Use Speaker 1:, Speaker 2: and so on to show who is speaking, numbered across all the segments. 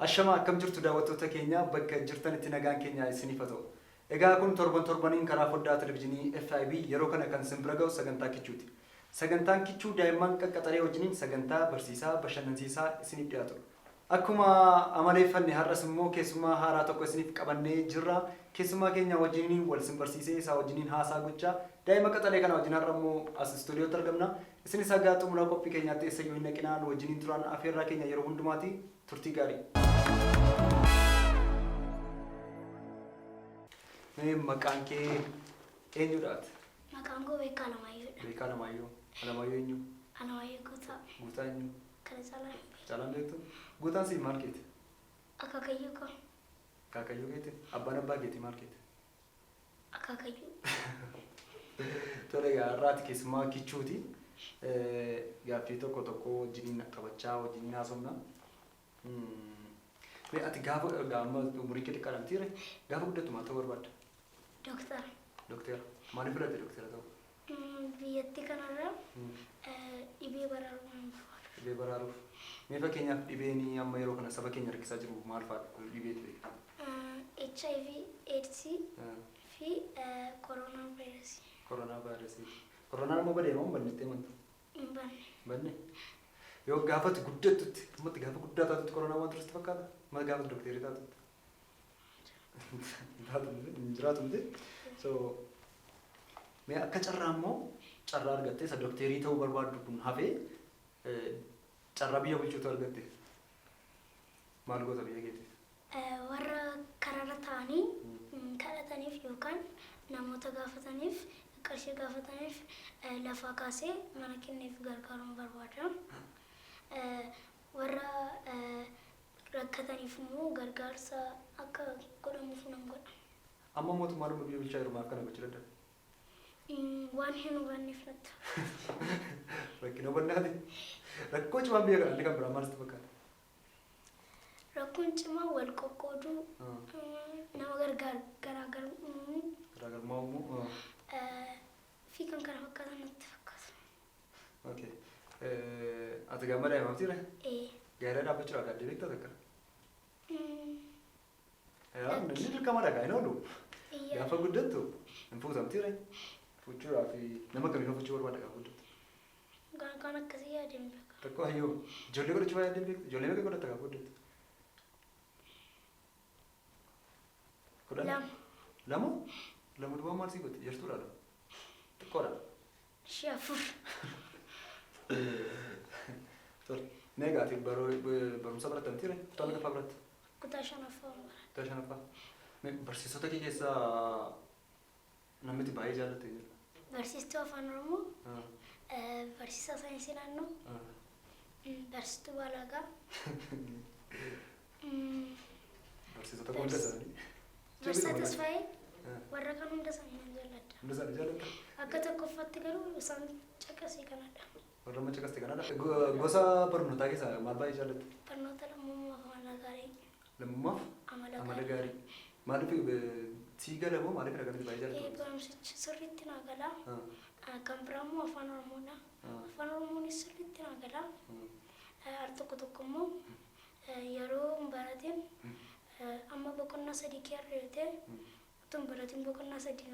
Speaker 1: Ashama akkam jirtu daawwattoota keenya bakka jirtanitti nagaan keenya isiniif haa ta'u. Egaa kun torbaniin karaa foddaa televizyiinii FIB yeroo kana kan simbira ga'u sagantaa kichuuti. Sagantaan kichuu daa'imman qaqqaxaree wajjiniin sagantaa barsiisaa bashannansiisaa isiniif dhiyaatu. Akkuma amaleeffanne har'as immoo keessummaa haaraa tokko isiniif qabannee jirra. Keessummaa keenya wajjiniin wal simbarsiisee isaa wajjiniin haasaa gochaa daa'ima qaxalee kana wajjin har'a immoo as istuudiyootti argamna. Isinis hagaa xumura qophii keenyaatti eessayyuu hin naqinaan wajjiniin turan afeerraa keenya yeroo hundumaati turtii gaarii. Maqaan kee eenyudhaati?
Speaker 2: Maqaan koo Beekaa Alamaayyoo.
Speaker 1: Beekaa Alamaayyoo. Alamaayyoo eenyu?
Speaker 2: Alamaayyoo Guutaa.
Speaker 1: Guutaa eenyu?
Speaker 2: Kana caalaa.
Speaker 1: Caalaan beektu? Guutaan si maal keeti?
Speaker 2: Akaakayyuu koo.
Speaker 1: Akaakayyuu keeti? Abbaan abbaa keeti maal keeti?
Speaker 2: Akaakayyuu.
Speaker 1: Tole egaa har'aati keessummaa kichuuti. Gaaffii tokko wajjiniin qabachaa wajjiniin haasofna. Ati gaafa umurii kee xiqqaadhaan tiire gaafa guddattu maal ta'uu barbaadda?
Speaker 2: Doktara.
Speaker 1: Doktara. Maaliif filatte doktara ta'u?
Speaker 2: Biyyattii kanarra dhibee baraaruuf nan barbaada.
Speaker 1: Dhibee baraaruuf. Mee fakkeenyaaf dhibeen amma yeroo kana saba keenya rakkisaa jiru maal fa'aadha dhibeetu beekama?
Speaker 2: HIV, AIDS fi koronaa vaayirasii.
Speaker 1: Koronaa vaayirasii. Koronaan immoo badee moo bannettee amantu?
Speaker 2: Hin banne.
Speaker 1: Banne? Yoo gaafatti guddattutti ammatti gaafa guddaa taatutti koronaa waan turesti fakkaata? Maal gaafa dokteerii taatutti? Hin jiraatu miti. So mee akka carraa immoo carraa argattee isa dokteerii ta'uu barbaaddu kun hafee carraa biyya bulchuutu argatte maal goota biyya keetiif?
Speaker 2: Warra karaarra ta'anii kadhataniif yookaan namoota gaafataniif qarshii gaafataniif lafaa kaasee mana kenneef gargaaruun barbaada. Warra rakkataniif immoo gargaarsa akka godhamuuf nan godha.
Speaker 1: Amma mootummaan biyya bulchaa jiru maaf kana gochuu danda'a?
Speaker 2: Waan hin hubanneef natti.
Speaker 1: Rakkina hubannaati. Rakkoo cimaan biyya kana kan biraa maal sitti fakkaata?
Speaker 2: Rakkoon cimaa wal qoqqooduu nama garaagarummaa
Speaker 1: Garaagarummaa uumuu
Speaker 2: fi kan kana fakkaatan natti fakkaata.
Speaker 1: Okay. Ati gaafa daa'imaaf tiire? Gaara dhaabbachuudhaaf gaaddee beektaa takka? Inni dirqama dhagaa hin oolu. Gaafa guddattu hin fuutamtiire? Fuuchuudhaaf nama kamiin fuuchuu barbaada gaafa guddattu?
Speaker 2: Kan akkasii yaadeen beeka.
Speaker 1: Tokko hayyoo ijoollee godhachuu yaadeen beektu? Ijoollee meeqa godhatta gaafa guddattu?
Speaker 2: Lama.
Speaker 1: Lama? Lama duwwaa maal sii gooti? Jartuudha lama? Xiqqoodha?
Speaker 2: Ishee afur.
Speaker 1: Tole. Mee gaati barumsa barattamtiire? Kutaa meeqaffaa baratte?
Speaker 2: Kutaa shanaffaa bara.
Speaker 1: Kutaa shanaffaa. Barsiisota kee keessaa namni itti baay'ee jaallatte jira?
Speaker 2: Barsiistuu afaan Oromoo, barsiisaa saayinsii naannoo, barsiistuu Baalagaa.
Speaker 1: Barsiisota hunda isaanii?
Speaker 2: Barsiisaa Tasfaayee warra kan hunda isaanii nan jaalladha.
Speaker 1: Hunda isaanii jaallatta?
Speaker 2: Akka tokkoffaatti garuu isaan caqasii kanadha.
Speaker 1: Warra amma caqaste kanadha? Gosa barnootaa keessaa maal baay'ee jaallatte?
Speaker 2: Barnoota lammummaaf amala gaarii.
Speaker 1: Lammummaaf? Amala gaarii. Maaliif sii gala moo maaliif kanatti baay'ee jaallatte?
Speaker 2: Barumsichi sirriitti naa gala. Kan biraa immoo afaan Oromoodha. Afaan Oromoonis sirriitti naa gala. Al tokko immoo yeroo hin baratiin amma boqonnaa sadii keerreete utuu hin baratiin boqonnaa sadii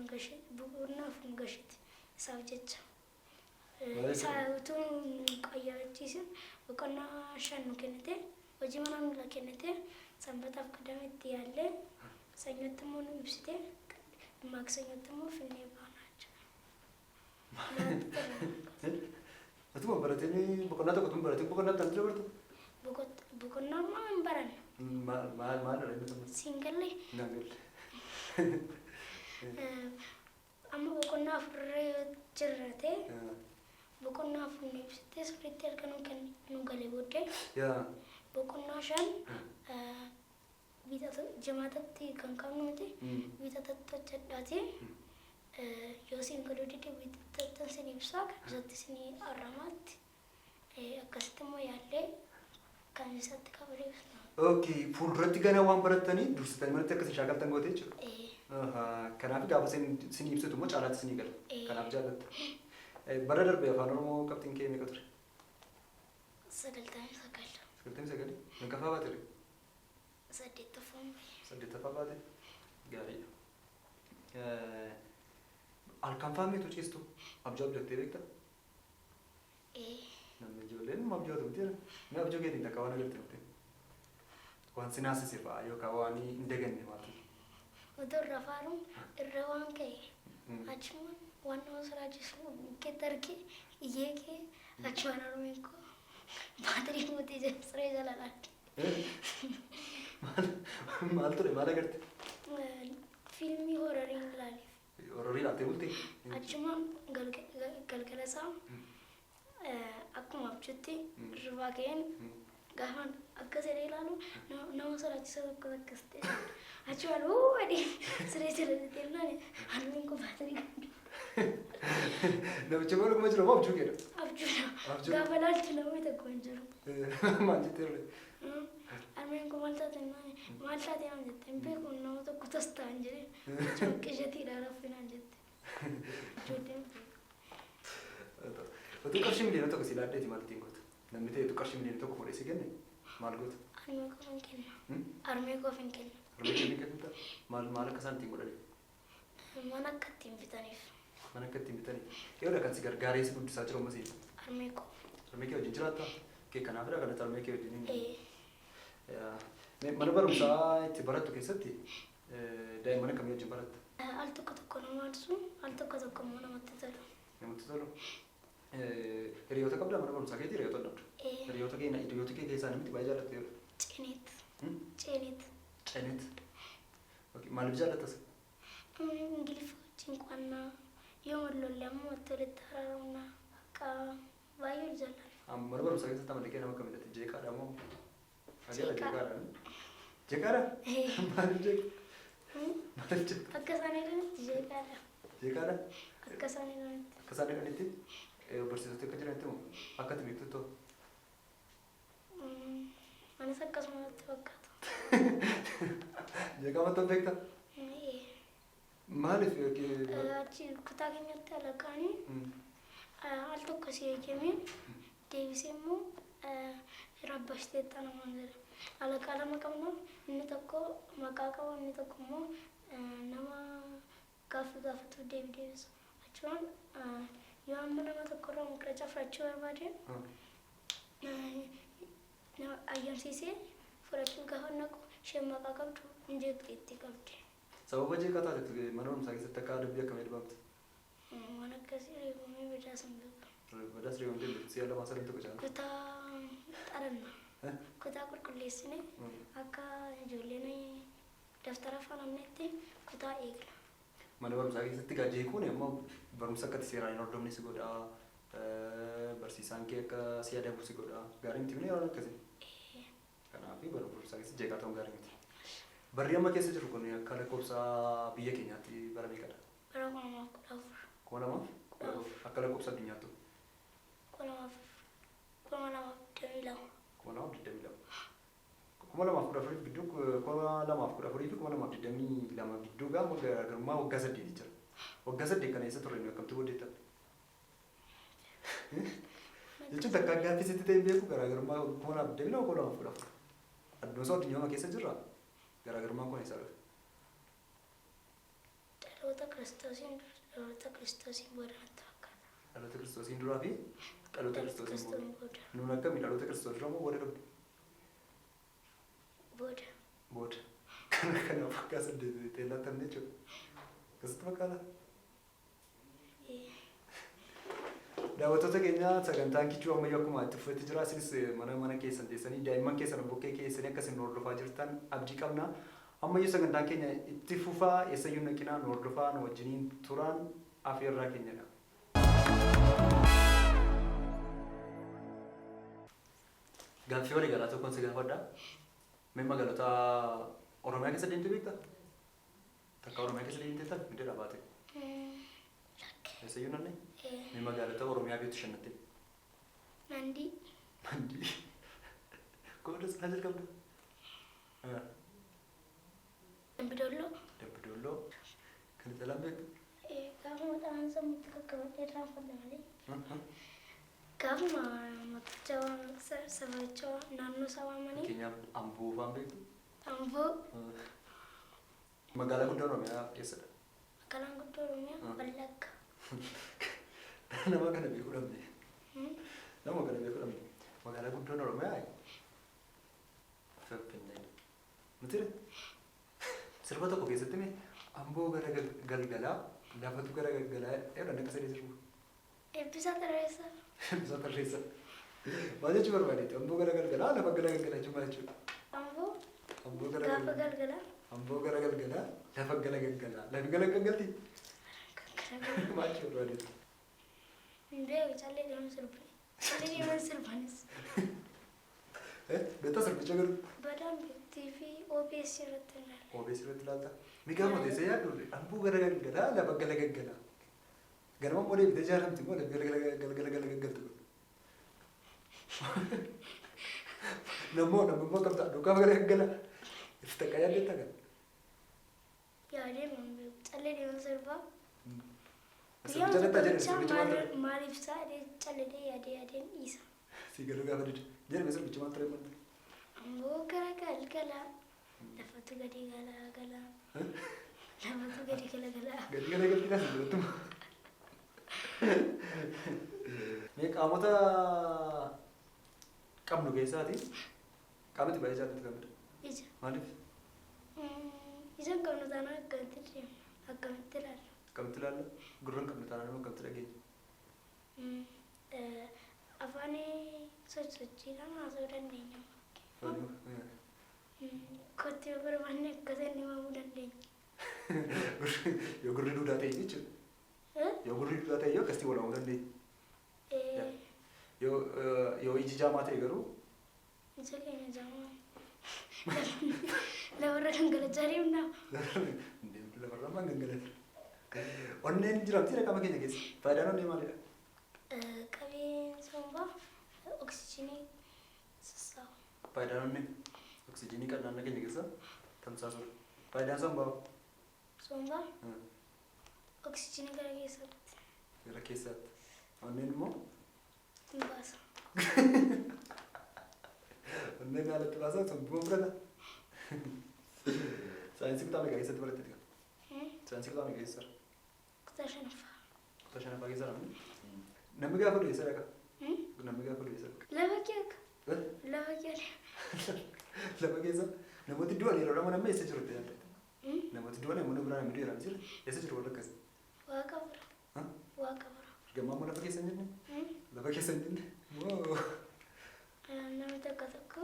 Speaker 2: boqonnaaf hin gashiti isaaf jecha. Isaa utuu hin qayyabachiisin boqonnaa 5 nu kennite hojii mana nula kennite sanbataaf qadame itti yaallee sanyooti immoo nu ibsite maksanyootti immoo finnee baanaa jira.
Speaker 1: Atuma baratiin boqonnaa tokko tun baratiin boqonnaa tan dura bartu?
Speaker 2: Boqonnaa maa hin baran.
Speaker 1: Maal dha inni sun?
Speaker 2: Siingallee.
Speaker 1: Naangalle.
Speaker 2: Amma boqonnaa afurree yoo jirrate boqonnaa afur nu ibsite sirriitti erga nu galee booddee boqonnaa 5 jimaatatti kan qabnu miti bitatatti hojjedhaati yoo siin galuu dide bitattan sin ibsaa isatti sin arramaatti akkasitti immoo yaallee kan isatti qabalee ibsna.
Speaker 1: Okay, fuulduratti gana waan barattanii dursitanii manatti akkasii shaakaltan goote jechuudha. Kanaaf gaafa sin ibsitu immoo caalaatti sinii gala. Kanaaf jaallatta. Bara darbee afaan Oromoo qabxiin kee meeqa ture?
Speaker 2: 99.
Speaker 1: 99? Meeqa fa'aa baate?
Speaker 2: saddeettaffaan bahe.
Speaker 1: Saddeettaffaa baate? Gaariidha. Halkan faammeetu ciistu? Abjuu abjattee beektaa? Namni ijoolleen abjootu miti. Mee abjuu keetiin takka waan agartee miti? Waan si naasise fa'aa yookaan waan hin daganne maatu?
Speaker 2: Otoo irra faaruun irra waan ka'e achuma waan nama siraachisu keessa argee iyyee kee achumaan harmeen koo baatirii mootii siree jala laatti.
Speaker 1: Maal ture maal agarte?
Speaker 2: Fiilmii hororii ilaaleef.
Speaker 1: Hororii ilaaltee bultee?
Speaker 2: Achuma galgala isaa akkuma abjuutti rifaa ka'een gaafaan akka siree ilaalu nama sodaachisa tokko akkas ta'e. Achumaan adii siree jala deemnaan harmeen koo baatirii qabdi.
Speaker 1: Namicha godhuma jira moo abjuu keedha?
Speaker 2: Abjuudha. Gaafa laalchi namni tokko hin jiru.
Speaker 1: Maal jettee ture?
Speaker 2: Harmeen koo maal taate maal taate naan jette hin beeku nama tokko tos ta'an jedhee qishatiidhaan raffinaan jette. Ijoolleen
Speaker 1: Otuu qarshii miliyoona tokko si laaddeeti maal ittiin gootu? Namni ta'e qarshii miliyoona tokko fuudhee si kenne maal gootu?
Speaker 2: harmee koof hin kenna. Harmee koof hin kenna.
Speaker 1: Harmee kee ni kennita? Maal akka isaan ittiin godhani?
Speaker 2: Mana akka ittiin bitaniif.
Speaker 1: Mana akka ittiin bitanii? Eeyoodha kan si gargaaree si guddisaa jiru ammasii?
Speaker 2: Harmee koo.
Speaker 1: Harmee kee wajjin jiraattaa? Kee kanaafidha kanatti harmee kee wajjin hin mana barumsaa itti barattu keessatti daa'imman akkamii wajjin baratta?
Speaker 2: Al tokko tokko nama adsu al tokko tokko immoo namatti tolu.
Speaker 1: Namatti tolu? Hiriyoota qabdaa mana barumsaa keetii hiriyoota dhabdu? Hiriyoota kee keessaa namatti baay'ee jaallatte yoo?
Speaker 2: Ceenet. Ceenet.
Speaker 1: Ceenet? Maaliif jaallattas?
Speaker 2: Ingiliffa wajjin qo'annaa yoo wallollee ammoo watti walitti araaramnaa akka baay'ee jaalladha.
Speaker 1: Mana barumsaa keessatti amallee nama akkamidha? Jeeqaadha moo? Jeeqaadha? Jeeqaadha? Maaliif jeeqa? Maaliif jeeqa?
Speaker 2: Akka isaan jedhanitti jeeqaadha.
Speaker 1: Jeeqaadha?
Speaker 2: Akka isaan jedhanitti.
Speaker 1: Akka isaan jedhanitti? Barsiisota akka jiranitti moo? Akka ati beektutti hoo?
Speaker 2: Anis akkasumatti fakkaata.
Speaker 1: Jeeqamatti hin beektaa? Maaliif?
Speaker 2: Achi kutaa keenyatti alaqaanii al tokko si eegamee deebisee immoo rabbashteetta namaan jedha. Alaqaa lama qabna inni tokko maqaa qaba inni tokko immoo nama gaaffii gaafatu deebisa. Achumaan yoo amma nama tokkorraa muqrachaa fudhachuu barbaade ayyamsiisee fudhachuu gaafa naqu isheen maqaa qabdu hin jeeqxee itti qabdi.
Speaker 1: Sababa jeeqaa taatetu mana barumsaa keessatti akka adabbii akkamii dhibamte?
Speaker 2: Waan akkasii reebamee badaas hin beeku.
Speaker 1: Badaas reebamtee beektu si'a lama sadii tokko jaalladha.
Speaker 2: Kutaa xaranna. Kutaa qulqulleessine akka ijoolleen daftara afaan amneetti kutaa eegna.
Speaker 1: Mana barumsaa keessatti gaa jeequun ammoo barumsa akkatti seeraan hin hordofne si godha. Barsiisaan kee akka si adabu si godha. Gaarii miti yeroo akkasii. Kanaaf mana barumsaa keessatti jeeqaa ta'uun gaarii miti. Barri amma keessa jiru kun akka lakkoofsa biyya keenyaatti bara meeqadha?
Speaker 2: Bara 2014.
Speaker 1: 2014? Akka lakkoofsa addunyaattu?
Speaker 2: 2022.
Speaker 1: 2022. 2014 gidduu 2014 fi 2022 gidduu gaafa garaagarummaa waggaa 8 jira. Waggaa 8 kana eessa turre akkamtu booddeetta? Jechuun takka gaaffii sitti ta'e beeku garaagarummaa 2022 addunyaa keessa jirra. Garaagarummaan kun eessa dhufe?
Speaker 2: Dhaloota Kiristoosiin booda natti fakkaata.
Speaker 1: Dhaloota Kiristoosiin duraa fi dhaloota Kiristoosiin booda. Nuun akkamii dhaloota Kiristoos dura moo booda dhufne?
Speaker 2: Booda.
Speaker 1: Booda. Kanaaf waggaa 8 teellattan jechuudha. Akkasitti fakkaata? Daawwattoota keenya sagantaan kichuu ammayyuu akkuma itti fufetti jira. Isinis mana keessan teessanii daa'imman keessan bukkee keessanii akkasiin hordofaa jirtan abdii qabna. Ammayyuu sagantaan keenya itti fufaa eessayyuu naqinaa nu hordofaa nu wajjiniin turaan afeerraa keenyadha. Gaaffii walii galaa tokkoon si gaafadha. Mee magaalota Oromiyaa keessa deemtee beektaa? Takka Oromiyaa keessa deemtee taate midhaa dhaabate? Eessayyuu nanne? Mee magaalota Oromiyaa beektu shannatte?
Speaker 2: Mandii.
Speaker 1: Mandii. Kooda sana jalqabda?
Speaker 2: Dambidolloo.
Speaker 1: Dambidolloo. Kan jalaan beektu?
Speaker 2: Gaafa maqaan sammuutti qaqqabadhee raafadha malee. Gaafuma maqaa sabachaa naannoo isaa waamanii.
Speaker 1: Fakkeenyaaf Amboo fa'aan beektu?
Speaker 2: Amboo.
Speaker 1: Magaalaa guddaan Oromiyaa eessadha?
Speaker 2: Magaalaan guddoo Oromiyaa Wallagga.
Speaker 1: Nama kana beekuu dhabne. Nama kana beekuu dhabne. Magaalaa guddaan Oromiyaa Finfinnee. Nuti sirba tokko keessatti mee Amboo gara galgalaa lafatu gara galgalaa dheeraan akka sadii sirbu.
Speaker 2: Eebbisaa Tarreessaa.
Speaker 1: Eebbisaa Tarreessaa. Maal jechuu barbaadeetti? Amboo gara galgalaa lafa gara galgalaa jechuun maal jechuudha?
Speaker 2: Amboo gaafa galgalaa.
Speaker 1: Amboo gara galgalaa lafa gara galgalaa. Lafi gara galgalti? Maal jechuu barbaadeetti?
Speaker 2: Beeku callee deemuun sirbanii. Callee deemuun sirbanis.
Speaker 1: Beektaa sirbicha garuu?
Speaker 2: Badaan beektii fi OBS irratti ilaala.
Speaker 1: OBS irratti ilaalta? Migaa mooteessee yaaddu Amboo gara galgalaa lafa gara galgalaa. Ganama immoo deebitee jaalamti immoo lafa gara galgaltu. Nammoo qabda dhugaa gara galgalaa. Itti takka yaaddeetta kan?
Speaker 2: Yaadee beeku callee deemuun sirbaa.
Speaker 1: Sirbicha irratti ajajani
Speaker 2: Maaliif sa'adee callee yaadeen dhiisa.
Speaker 1: Si garuu gaafa dide. Jedhame sirbicha maal ture maal?
Speaker 2: Amboo gara galgalaa lafatu gadi galaa. Lafatu gadi galaa.
Speaker 1: Gadi galaa si biratuma. Mee qaamota qabnu keessaati qaamatti baay'ee jaallatu qabudha.
Speaker 2: Ija.
Speaker 1: Maaliif?
Speaker 2: Ijaan qabnu taanaan akkamitti deema? Akkamitti ilaalla?
Speaker 1: Akkamitti ilaalla? Gurraan qabnu taanaan immoo akkamitti dhageenya?
Speaker 2: Afaan sochiidhaan haasa'uu dandeenya. Kotti yoo barbaanne akkasiin himamuu dandeenya.
Speaker 1: Yoo gurri duudaa ta'e jechuudha. Yoo gurri duudaa ta'e yoo akkasitti wal hawuu dandeenya. Yoo iji jaamaa ta'e garuu.
Speaker 2: Ija keenya jaamaa. Lafarra gangalachaa deemnaa.
Speaker 1: Lafarra maan gangalata. Onneen jiraamti qaama keenya keessa. Faayidaan onnee maalidha?
Speaker 2: Qabeen sombaa oksijiinii sassaabu.
Speaker 1: Faayidaan onnee oksijiinii kan naannoo keenya keessa tamsaasudha. Faayidaan sombaa?
Speaker 2: Sombaa oksijiinii gara keessaatti.
Speaker 1: Gara keessaatti. Onneen immoo?
Speaker 2: Hin baasa.
Speaker 1: Onneen haalatti baasaa sombuma fudhata. Saayinsii kutaa meeqa keessatti baratte? Saayinsii kutaa meeqa keessa?
Speaker 2: Kutaa shanaffaa.
Speaker 1: Kutaa shanaffaa keessa namni? Namni gaafa du'e sadaka? Namni gaafa du'e sadaka?
Speaker 2: Lafa keessa. Lafa keessa.
Speaker 1: Lafa keessa namooti du'an yeroo nama nama eessa jiru itti yaadda? Namooti du'an namoonni biraa namni du'e jira eessa jiru warra akkasii?
Speaker 2: Waaqa bira. Waaqa bira.
Speaker 1: Gammaa immoo lafa keessa hin jenne? Lafa keessa hin jenne?
Speaker 2: Namni tokko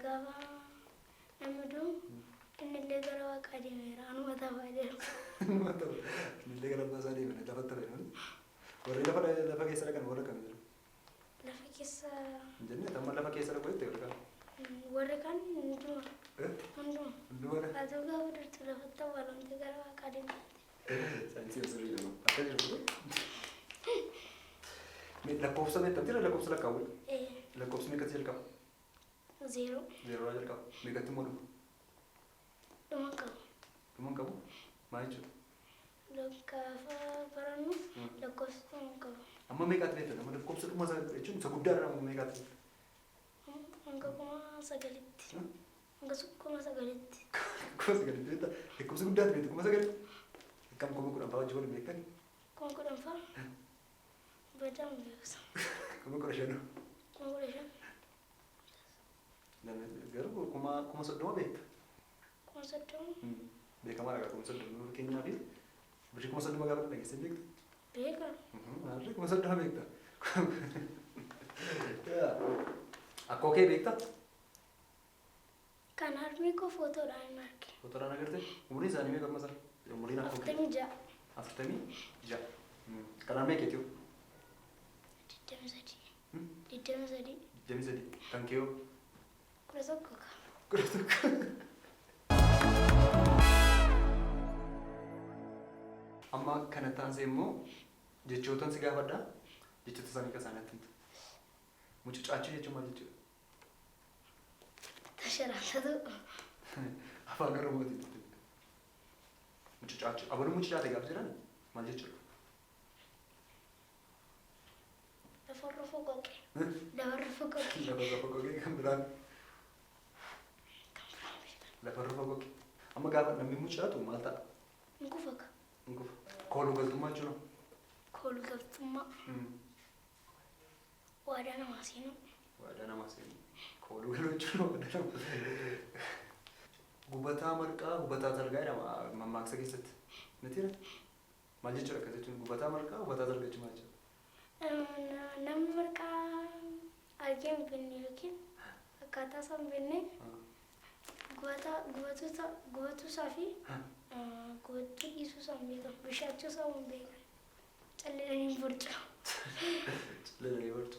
Speaker 2: gaafa namni du'u innillee gara waaqaa deemeera. Anuma taphaa deema.
Speaker 1: Anuma taphaa. Innillee gara abbaasaa deemee lafa taphee. Warri lafa keessa dhaqan warra kam jiru?
Speaker 2: Lafa keessa.
Speaker 1: Hin jenne amma lafa keessa dhaqu jettee warra kam?
Speaker 2: Warri kan hunduma. Hunduma. Haa ta'u gaafa durtu lafatti awwaalamte gara waaqaa deemte.
Speaker 1: Saayinsii osoo jiru. Akka jiru. Lakkoofsa beektamtira lakkoofsa lakkaawwan? Lakkoofsi meeqatti jalqaba?
Speaker 2: 0.
Speaker 1: 0 jalqaba. Meeqatti immoo dhufu?
Speaker 2: Dhuman qabu.
Speaker 1: Dhuman qabu? Maal jechuudha?
Speaker 2: Gaafa barannu lakkoofsi dhuman qabu.
Speaker 1: Amma meeqatti beekta? Amma lakkoofsa dhuma jechuun isa guddaadha amma meeqatti beekta?
Speaker 2: Hanga 9,000tti. Hanga 9,000tti.
Speaker 1: 9,000 beekta? Lakkoofsi guddaatti beekta 9,000? Akkam 10,000 wajjin waliin beektani?
Speaker 2: 10,000? Badaan beeksa.
Speaker 1: 15,000?
Speaker 2: 15,000?
Speaker 1: Garuu 30,000 beekta?
Speaker 2: 30,000?
Speaker 1: Beekamaadha 30,000 fakkeenyaa fi birrii 30,000 gaafa dhageessee beekta?
Speaker 2: Beeka.
Speaker 1: Maalirraa 30,000 beekta? Akkoo kee beekta?
Speaker 2: Kan harmee koo footoodhaan hin arge.
Speaker 1: Footoodhaan agartee? Umriin isaanii meeqa amma sana? Umriin akkoo kee?
Speaker 2: 46.
Speaker 1: 46? Kan harmee keetiyo?
Speaker 2: 23. 23.
Speaker 1: 23. Kan keeyoo?
Speaker 2: 11.
Speaker 1: 11. Amma kana taasise immoo jechootaan si gaafadha. Jechoota isaanii kan isaaniitti himtu. Mucucaachuu jechuun maal jechuudha?
Speaker 2: Tasharaatatu.
Speaker 1: Afaan Oromootiin. Mucucaachuu. Abaluu mucucaate gaafa jedhan maal jechuudha?
Speaker 2: Lafarra foqoqee. Lafarra foqoqee.
Speaker 1: Lafarra foqoqee kan biraan.
Speaker 2: Kan biraan
Speaker 1: Lafarra fagoo. Amma gaafa namni mucaatu maal ta'a?
Speaker 2: Ngufaga.
Speaker 1: Ngufa. Kooluu galtummaa jechuudha.
Speaker 2: Kooluu galtummaa. Waadaa namaa seenuu.
Speaker 1: Waadaa namaa seenuu. Kooluu galuu jechuudha waadaa namaa. Gubataa marqaa gubataa targaa jedhama mammaaksa keessatti. Mitiira? Maal jechuudha akka jechuun gubataa marqaa gubataa targaa jechuun maal jechuudha?
Speaker 2: Namni marqaa argee hin beekne yookiin akkaataa isaa hin beekne gubatuu isaa fi gubatuu dhiisuu isaa hin beekan. Bishaachuu isaa hin beekan. Calleedhanii borcu.
Speaker 1: Calleedhanii borcu.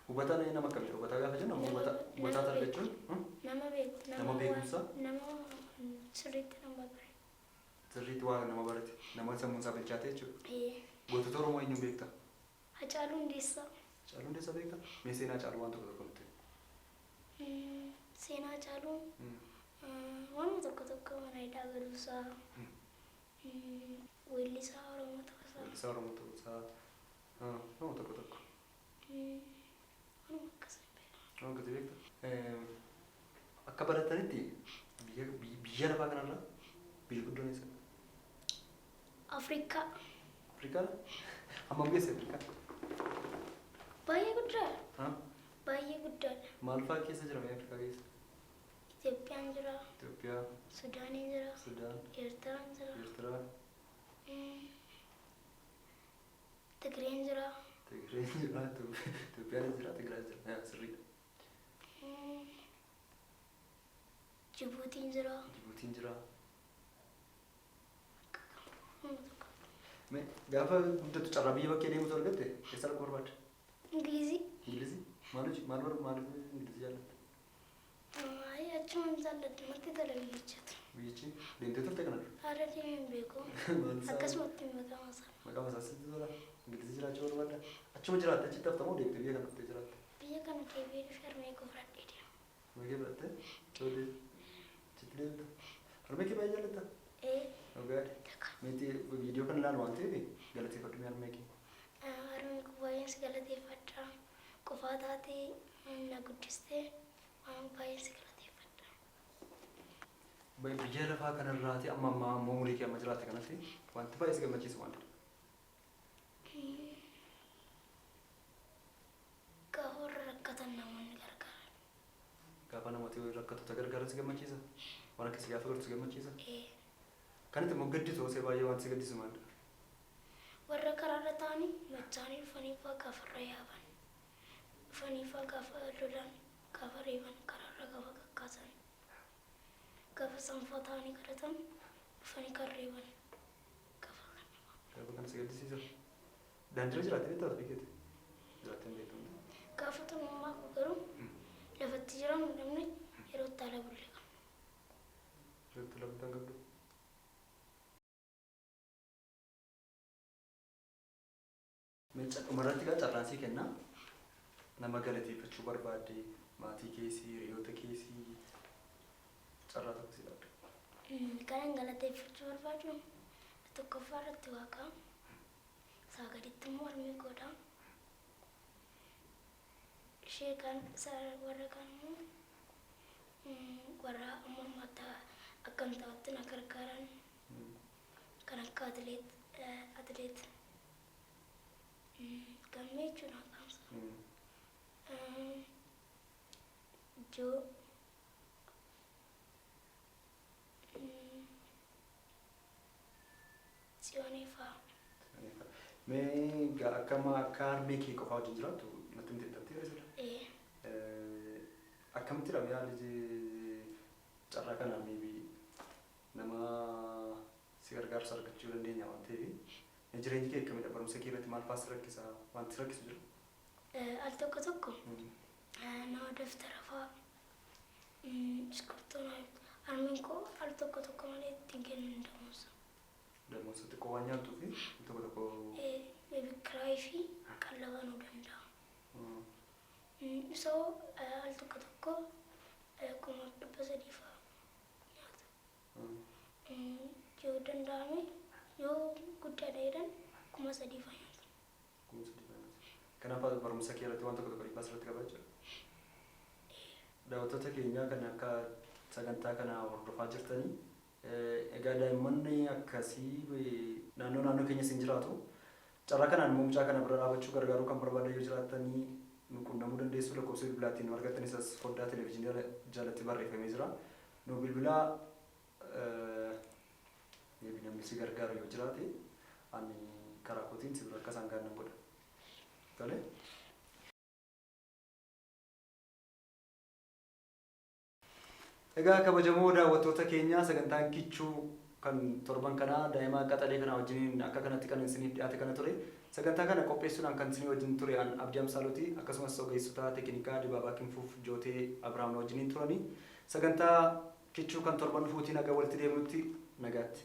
Speaker 1: Gubataa nama akkamidha? Gubataa gaafa jennu gubataa targaa jechuun
Speaker 2: nama beeku.
Speaker 1: Nama beekumsa?
Speaker 2: Nama sirriitti nama bare.
Speaker 1: Sirriitti waa nama barate. Nama sammuun isaa bilchaate jechuudha. Gootota Oromoo eenyuun beekta?
Speaker 2: Hacaaluu Hundeessaa.
Speaker 1: Hacaaluu Hundeessaa beekta? Mee seenaa Hacaaluu waan tokko tokko nutti?
Speaker 2: Seenaa Hacaaluu waan tokko mana hidhaa galuusaa weellisaa Oromoo ta'uusaa.
Speaker 1: Weellisaa Oromoo ta'uusaa nama tokko tokko.
Speaker 2: Waan akkasii beekama.
Speaker 1: Waan akkasii beekta? Akka baratanitti biyya lafaa kanarraa biyya guddoon eessa?
Speaker 2: Afrikaa.
Speaker 1: Afrikaa? Hammam geesse Afrikaa?
Speaker 2: Baay'ee guddaadha. Baay'ee guddaadha.
Speaker 1: Maal fa'aa keessa jira Afrikaa keessa?
Speaker 2: Itoophiyaan jira.
Speaker 1: Itoophiyaa.
Speaker 2: Sudaaniin jira.
Speaker 1: Sudaan.
Speaker 2: Eertiraan jira.
Speaker 1: Eertiraa.
Speaker 2: Tigreen jira.
Speaker 1: Tigreen jira. Itoophiyaan jira. Tigraan jira. Sirriidha.
Speaker 2: Jibuutiin jira.
Speaker 1: Jibuutiin jira. Gaafa guddatu carraa biyya bakkee deemutu argatte eessa dhaquu barbaadde?
Speaker 2: Ingilizii.
Speaker 1: Ingilizii? Maal Ingilizii jaallatte?
Speaker 2: Achuma hin jaalladhu natti tola biyyichatu.
Speaker 1: Biyyichi deemtee turte kanarra?
Speaker 2: Haala deemee hin beeku. Akkasumatti maqaan isaa.
Speaker 1: Maqaan isaa sitti tola? Ingilizii jiraachuu barbaadda? Achuma jiraatte achitti haftamoo deemtee biyya kana dhuftee jiraatte?
Speaker 2: Biyya kana deebi'ee dhufee harmee koo fudhadhee deema.
Speaker 1: Harmee kee fudhattee? Tole. Achitti deemta. Harmee kee baay'ee jaallatta? Ogaadhe. Meetii viidiyoo kana ilaalu waan ta'eef galateeffadhu mee harmee kee?
Speaker 2: Harmee koo baay'een si galateeffadha. Qofaa taatee na guddistee waan baay'een si galateeffadha.
Speaker 1: Biyya lafaa kanarraati amma umurii kee amma jiraatte kanatti wanti baay'ee si gammachiisu maalidha?
Speaker 2: Gaafa warra rakkatan namoonni gargaaran.
Speaker 1: Gaafa namooti rakkattoota gargaaran si gammachiisa? Waan akkasii gaafa godhu si gammachiisa? Kanatti immoo gaddisu osoo baay'ee waan si gaddisu maalidha?
Speaker 2: Warra karaarra ta'anii machaanii dhufanii fa'aa gaafarra yaaban. Dhufanii fa'aa gaafa lolan gaafa reeban karaarra gaafa kakkaasan. Gaafa sanfaa ta'anii kadhatan dhufanii kan reeban gaafa kan.
Speaker 1: Gaafa kana si gaddisiisa? Daandiirra jiraattee beektaa ofii keetti? Jiraattee hin beektu?
Speaker 2: Gaafa tumummaa koo garuu lafatti jiran namni yeroo itti ala bulle qaba.
Speaker 1: Yeroo itti lafa qabdu? Umarratti gaa carraansii kennaa nama galateeffachuu barbaadde maatii keessii hiriyoota keessii carraa tokko si laadda.
Speaker 2: Kanan galateeffachuu barbaadu tokkoffaa irratti waaqaa isaa gaditti immoo harmee koodha. Ishee kan warra kan immoo warra amma ammaatti akkam ta'utti na gargaaran kan akka atileet gammee jechuudha qaamsa. Ijoo Tsiyoonii fa'aa.
Speaker 1: Mee akka harmee kee qofaa wajjin jiraattu natti miteettatti jedhesudha? Akkamitti dha yaalli carraa kanaan nama si gargaarsa argachuu dandeenya waan ta'eef jireenyi kee akkamidha? Barumsa kee irratti maal fa'aa si rakkisa? Wanti si rakkisu jiru?
Speaker 2: Al tokko nama daftara fa'aa iskirtoon harmeen koo al tokko malee ittiin kennu hin damuusa.
Speaker 1: Damuusa xiqqoo waan nyaattuu fi tokko.
Speaker 2: Beebikiraayii fi qallaba nuu danda'a. Isoo al tokko 300 fa'aa nyaata. Yoo danda'ame yoo guddaadha jedhan 300 fa'aa nyaata.
Speaker 1: Kanaaf barumsa kee irratti waan tokko dhiibbaa asirratti qabaa jira. Daawwattoota keenyaa kan akka sagantaa kana hordofaa jirtanii. Egaa daa'imman akkasii naannoo keenya siin jiraatu. Carraa kanaan muumcaa kana bira dhaabachuu gargaaruu kan barbaadan yoo jiraatanii nu quunnamuu dandeessu. Lakkoofsa bilbilaatiin nu argattanis as foddaa televezyiinii jalatti barreeffamee jira. Nu bilbilaa namni si gargaaru yoo jiraate ani karaa kootiin si bira akka isaan gaannan godha. Tole? Egaa kabajamoo daawwattoota keenya sagantaan kichuu kan torban kanaa daa'ima qaxalee kana wajjin akka kanatti kan isiniif dhiyaate kana ture. Sagantaa kana qopheessuudhaan kan isinii wajjin ture an Abdii Amsaalooti akkasumas ogeessota teeknikaa Dibaabaa Kinfuuf Jootee Abrahaam wajjin turani. Sagantaa kichuu kan torban dhufuutiin akka walitti deemnutti nagaatti.